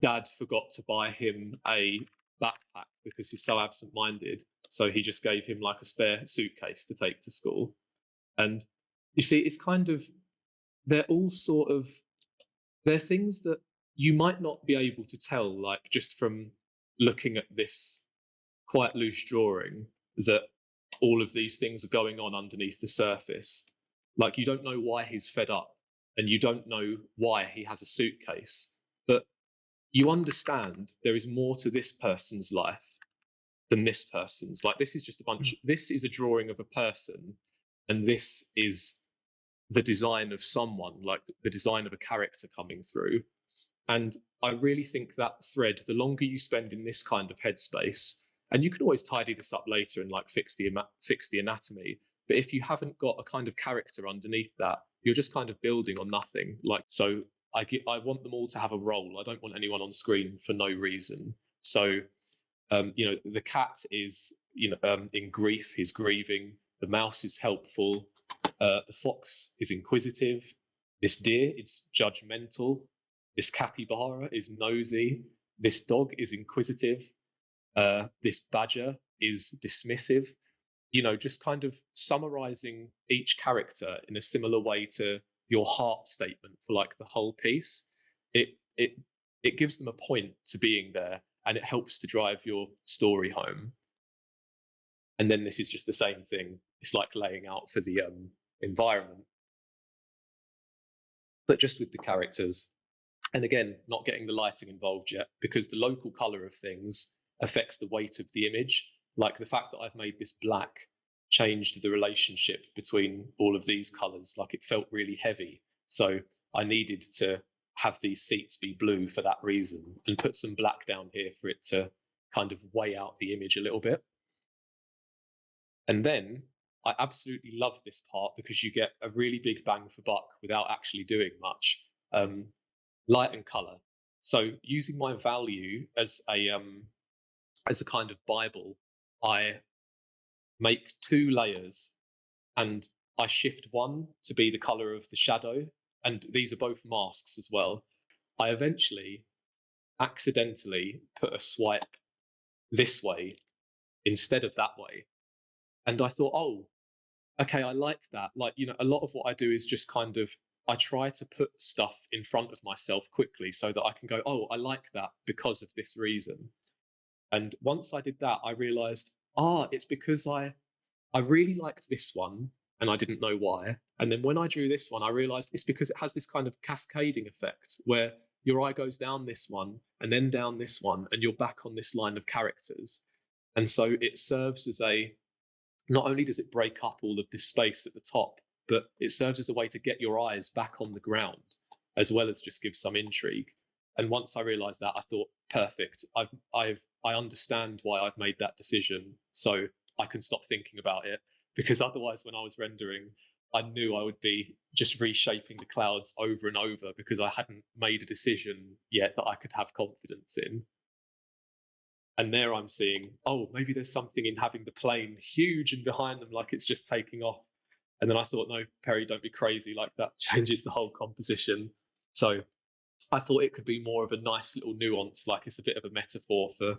dad forgot to buy him a backpack because he's so absent-minded. So he just gave him like a spare suitcase to take to school. And you see, it's kind of, they're all sort of, they're things that you might not be able to tell, like just from looking at this quite loose drawing, that all of these things are going on underneath the surface. Like, you don't know why he's fed up, and you don't know why he has a suitcase, but you understand there is more to this person's life than this person's. Like, this is just a bunch, this is a drawing of a person, and this is the design of someone, like the design of a character coming through. And I really think that thread, the longer you spend in this kind of headspace, and you can always tidy this up later and like fix the anatomy, but if you haven't got a kind of character underneath that, you're just kind of building on nothing. Like, so I want them all to have a role. I don't want anyone on screen for no reason. So the cat is in grief, he's grieving. The mouse is helpful. The fox is inquisitive. This deer is judgmental. This capybara is nosy. This dog is inquisitive. This badger is dismissive. Just kind of summarizing each character in a similar way to your heart statement for like the whole piece. It gives them a point to being there, and it helps to drive your story home. And then this is just the same thing. It's like laying out for the environment, but just with the characters. And again, not getting the lighting involved yet, because the local color of things affects the weight of the image. Like the fact that I've made this black changed the relationship between all of these colors. Like, it felt really heavy. So I needed to have these seats be blue for that reason, and put some black down here for it to kind of weigh out the image a little bit. And then I absolutely love this part because you get a really big bang for buck without actually doing much. Light and color. So using my value as a kind of Bible, I make 2 layers, and I shift one to be the color of the shadow. And these are both masks as well. I eventually accidentally put a swipe this way instead of that way. And I thought, oh, okay, I like that. Like, a lot of what I do is just kind of, I try to put stuff in front of myself quickly so that I can go, oh, I like that because of this reason. And once I did that, I realized, it's because I really liked this one and I didn't know why. And then when I drew this one, I realized it's because it has this kind of cascading effect where your eye goes down this one and then down this one, and you're back on this line of characters. And so it serves as not only does it break up all of this space at the top, but it serves as a way to get your eyes back on the ground, as well as just give some intrigue. And once I realized that, I thought, perfect. I understand why I've made that decision, so I can stop thinking about it. Because otherwise, when I was rendering, I knew I would be just reshaping the clouds over and over because I hadn't made a decision yet that I could have confidence in. And there I'm seeing, maybe there's something in having the plane huge and behind them, like it's just taking off. And then I thought, no, Perry, don't be crazy. Like, that changes the whole composition. So I thought it could be more of a nice little nuance, like it's a bit of a metaphor for,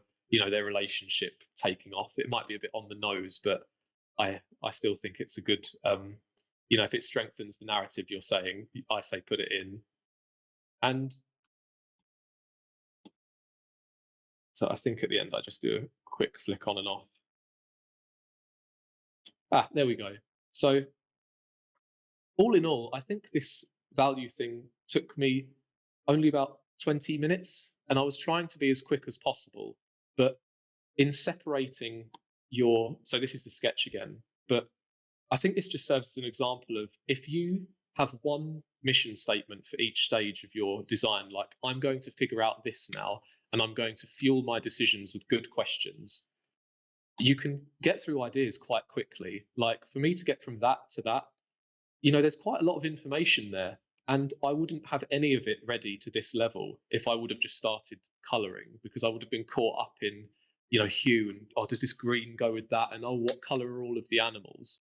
their relationship taking off. It might be a bit on the nose, but I still think it's a good, if it strengthens the narrative you're saying, I say put it in. And so I think at the end, I just do a quick flick on and off. There we go. So all in all, I think this value thing took me only about 20 minutes, and I was trying to be as quick as possible. But in separating so this is the sketch again, but I think this just serves as an example of, if you have one mission statement for each stage of your design, like, I'm going to figure out this now, and I'm going to fuel my decisions with good questions, you can get through ideas quite quickly. Like, for me to get from that to that, there's quite a lot of information there, and I wouldn't have any of it ready to this level if I would have just started coloring, because I would have been caught up in, hue and, does this green go with that? And, what color are all of the animals?